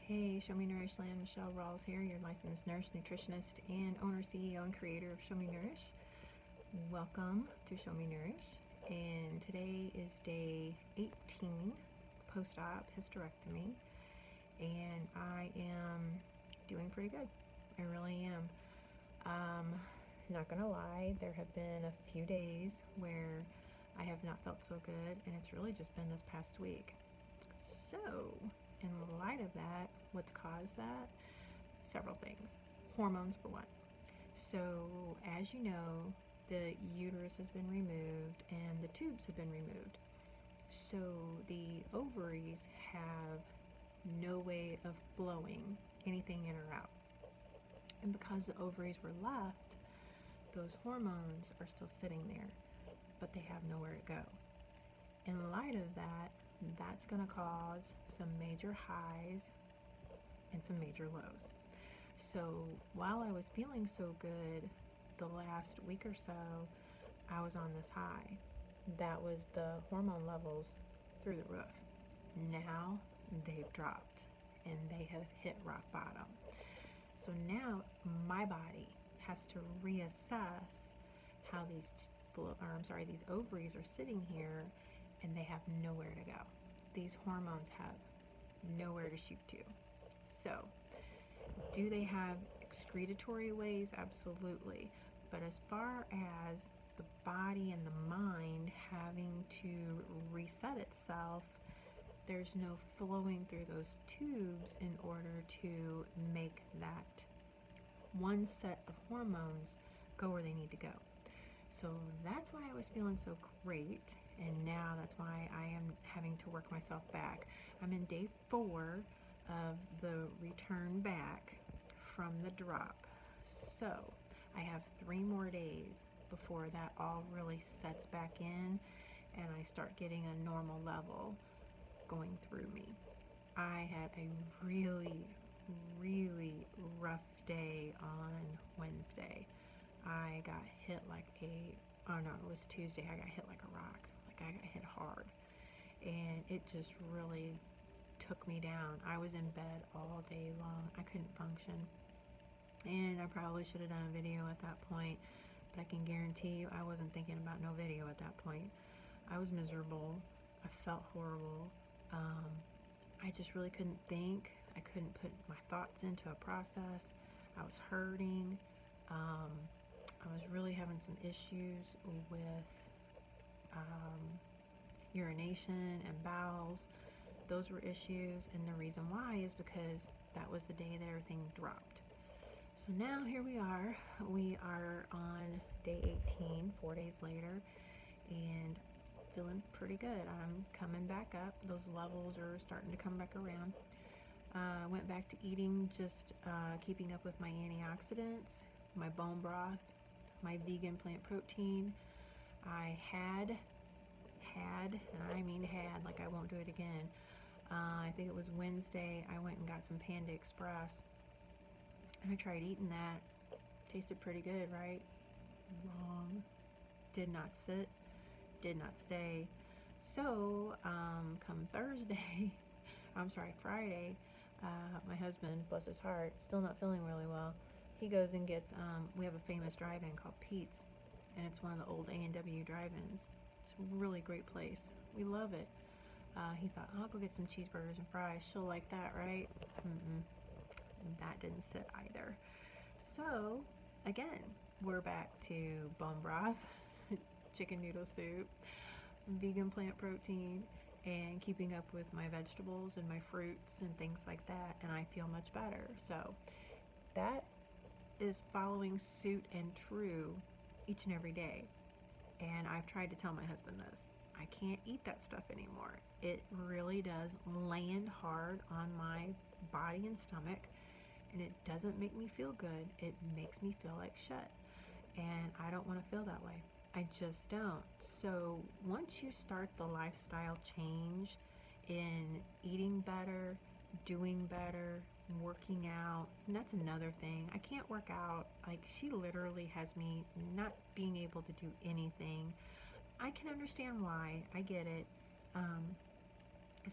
Hey, Show Me Nourish Land, Michelle Rawls here, your licensed nurse, nutritionist, and owner, CEO, and creator of Show Me Nourish. Welcome to Show Me Nourish, and today is day 18, post-op hysterectomy, and I am doing pretty good. I really am. Not gonna lie, there have been a few days where I have not felt so good, and it's really just been this past week. So, in light of that, what's caused that? Several things. Hormones, for one. So, as you know, the uterus has been removed and the tubes have been removed. So, the ovaries have no way of flowing anything in or out. And because the ovaries were left, those hormones are still sitting there, but they have nowhere to go. In light of that, that's going to cause some major highs and some major lows. So while I was feeling so good the last week or so, I was on this high. That was the hormone levels through the roof. Now they've dropped and they have hit rock bottom. So now my body has to reassess how these ovaries are sitting here, and they have nowhere to go. These hormones have nowhere to shoot to. So, do they have excretory ways? Absolutely. But as far as the body and the mind having to reset itself, there's no flowing through those tubes in order to make that one set of hormones go where they need to go. So that's why I was feeling so great, and now that's why I am having to work myself back. I'm in day 4 of the return back from the drop. So I have 3 more days before that all really sets back in and I start getting a normal level going through me. I had a really, really rough day on Wednesday. I got hit like it was Tuesday. I got hit like a rock. Like I got hit hard. And it just really took me down. I was in bed all day long. I couldn't function. And I probably should have done a video at that point, but I can guarantee you I wasn't thinking about no video at that point. I was miserable. I felt horrible. I just really couldn't think. I couldn't put my thoughts into a process. I was hurting. I was really having some issues with urination and bowels. Those were issues, and the reason why is because that was the day that everything dropped. So now here we are. We are on day 18, 4 days later, and feeling pretty good. I'm coming back up. Those levels are starting to come back around. Went back to eating, just keeping up with my antioxidants, my bone broth, my vegan plant protein. I had, and I mean had, like I won't do it again. I think it was Wednesday, I went and got some Panda Express, and I tried eating that. Tasted pretty good, right? Wrong. Did not sit, did not stay. So, come Friday, my husband, bless his heart, still not feeling really well. He goes and gets, we have a famous drive-in called Pete's, and it's one of the old A&W drive-ins. It's a really great place. We love it. He thought, I'll go get some cheeseburgers and fries. She'll like that, right? That didn't sit either. So, again, we're back to bone broth, chicken noodle soup, vegan plant protein, and keeping up with my vegetables and my fruits and things like that, and I feel much better. So that is following suit and true each and every day. And I've tried to tell my husband this. I can't eat that stuff anymore. It really does land hard on my body and stomach, and it doesn't make me feel good. It makes me feel like shit, and I don't want to feel that way. I just don't. So once you start the lifestyle change in eating better, doing better, working out, and that's another thing. I can't work out. Like, she literally has me not being able to do anything. I can understand why. I get it.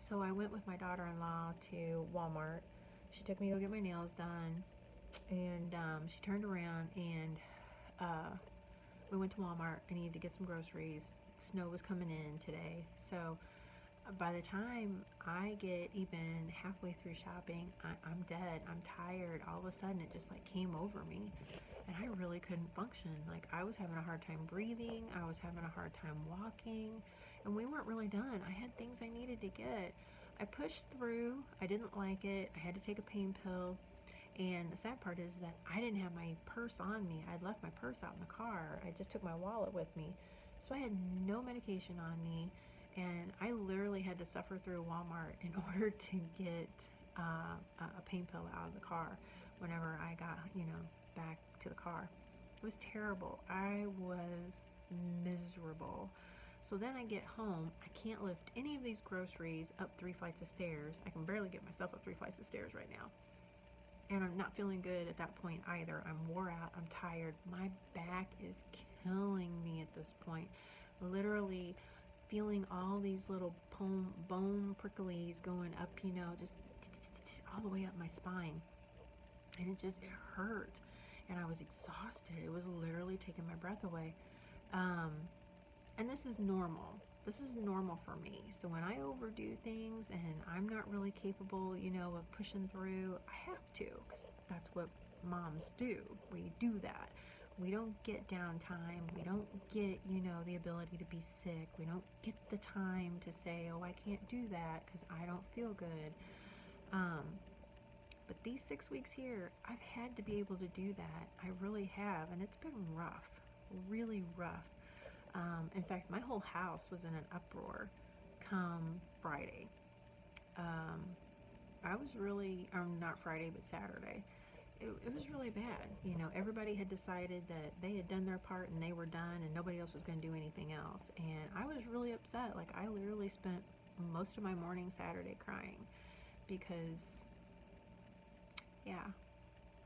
So I went with my daughter-in-law to Walmart she took me to go get my nails done, and she turned around and we went to Walmart. I needed to get some groceries. Snow was coming in today, so by the time I get even halfway through shopping, I'm dead. I'm tired. All of a sudden, it just like came over me, and I really couldn't function. Like, I was having a hard time breathing. I was having a hard time walking, and we weren't really done. I had things I needed to get. I pushed through. I didn't like it. I had to take a pain pill. And the sad part is that I didn't have my purse on me. I'd left my purse out in the car. I just took my wallet with me. So I had no medication on me. And I literally had to suffer through Walmart in order to get a pain pill out of the car whenever I got, back to the car. It was terrible. I was miserable. So then I get home. I can't lift any of these groceries up 3 flights of stairs. I can barely get myself up 3 flights of stairs right now. And I'm not feeling good at that point either. I'm wore out. I'm tired. My back is killing me at this point. Literally feeling all these little bone pricklies going up, just all the way up my spine. And it hurt. And I was exhausted. It was literally taking my breath away. And this is normal. This is normal for me. So when I overdo things and I'm not really capable, of pushing through, I have to, because that's what moms do. We do that. We don't get downtime. We don't get, the ability to be sick. We don't get the time to say, oh, I can't do that because I don't feel good. But these 6 weeks here, I've had to be able to do that. I really have. And it's been rough, really rough. In fact, my whole house was in an uproar come Friday. I was really, not Friday, but Saturday. It was really bad. Everybody had decided that they had done their part and they were done and nobody else was going to do anything else. And I was really upset. Like, I literally spent most of my morning Saturday crying because, yeah,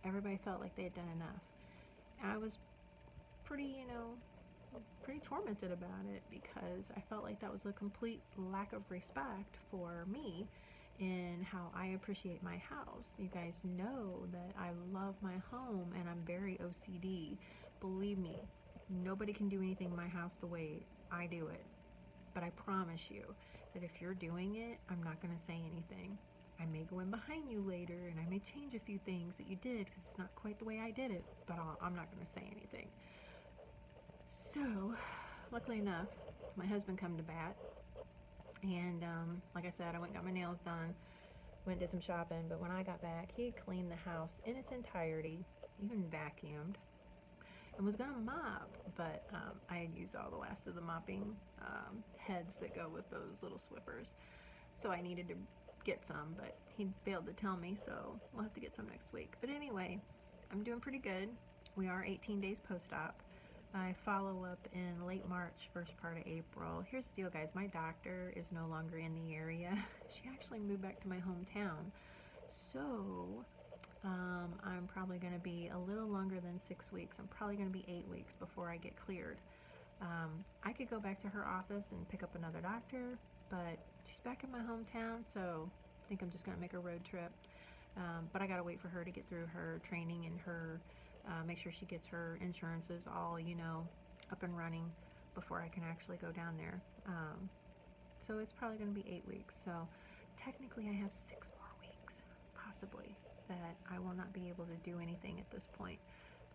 everybody felt like they had done enough. And I was pretty tormented about it because I felt like that was a complete lack of respect for me in how I appreciate my house. You guys know that I love my home and I'm very OCD. Believe me, nobody can do anything in my house the way I do it. But I promise you that if you're doing it, I'm not going to say anything. I may go in behind you later and I may change a few things that you did because it's not quite the way I did it, but I'm not going to say anything. So, luckily enough, my husband come to bat, and like I said, I went and got my nails done, went and did some shopping, but when I got back, he had cleaned the house in its entirety, even vacuumed, and was going to mop, but I had used all the last of the mopping heads that go with those little Swiffers, so I needed to get some, but he failed to tell me, so we'll have to get some next week. But anyway, I'm doing pretty good. We are 18 days post-op. I follow up in late March, first part of April. Here's the deal, guys. My doctor is no longer in the area. She actually moved back to my hometown. So, I'm probably going to be a little longer than 6 weeks. I'm probably going to be 8 weeks before I get cleared. I could go back to her office and pick up another doctor, but she's back in my hometown, so I think I'm just going to make a road trip. But I got to wait for her to get through her training and her make sure she gets her insurances all, up and running before I can actually go down there. So it's probably going to be 8 weeks. So technically I have 6 more weeks, possibly, that I will not be able to do anything at this point,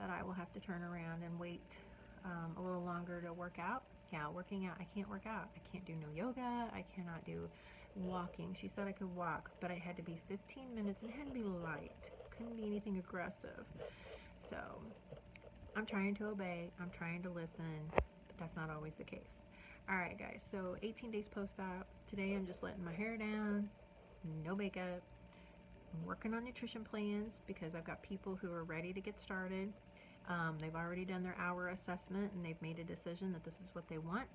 that I will have to turn around and wait a little longer to work out. Yeah, working out, I can't work out. I can't do no yoga. I cannot do walking. She said I could walk, but it had to be 15 minutes and it had to be light. Couldn't be anything aggressive. So, I'm trying to obey, I'm trying to listen, but that's not always the case. Alright guys, so 18 days post-op. Today I'm just letting my hair down, no makeup. I'm working on nutrition plans because I've got people who are ready to get started. They've already done their hour assessment and they've made a decision that this is what they want.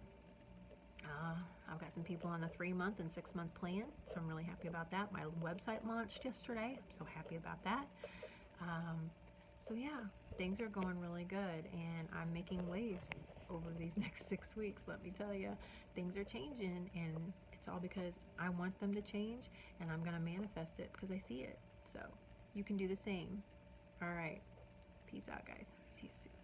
I've got some people on a 3-month and 6-month plan, so I'm really happy about that. My website launched yesterday, I'm so happy about that. So yeah, things are going really good and I'm making waves over these next 6 weeks, let me tell you. Things are changing and it's all because I want them to change and I'm going to manifest it because I see it. So you can do the same. All right. Peace out, guys. See you soon.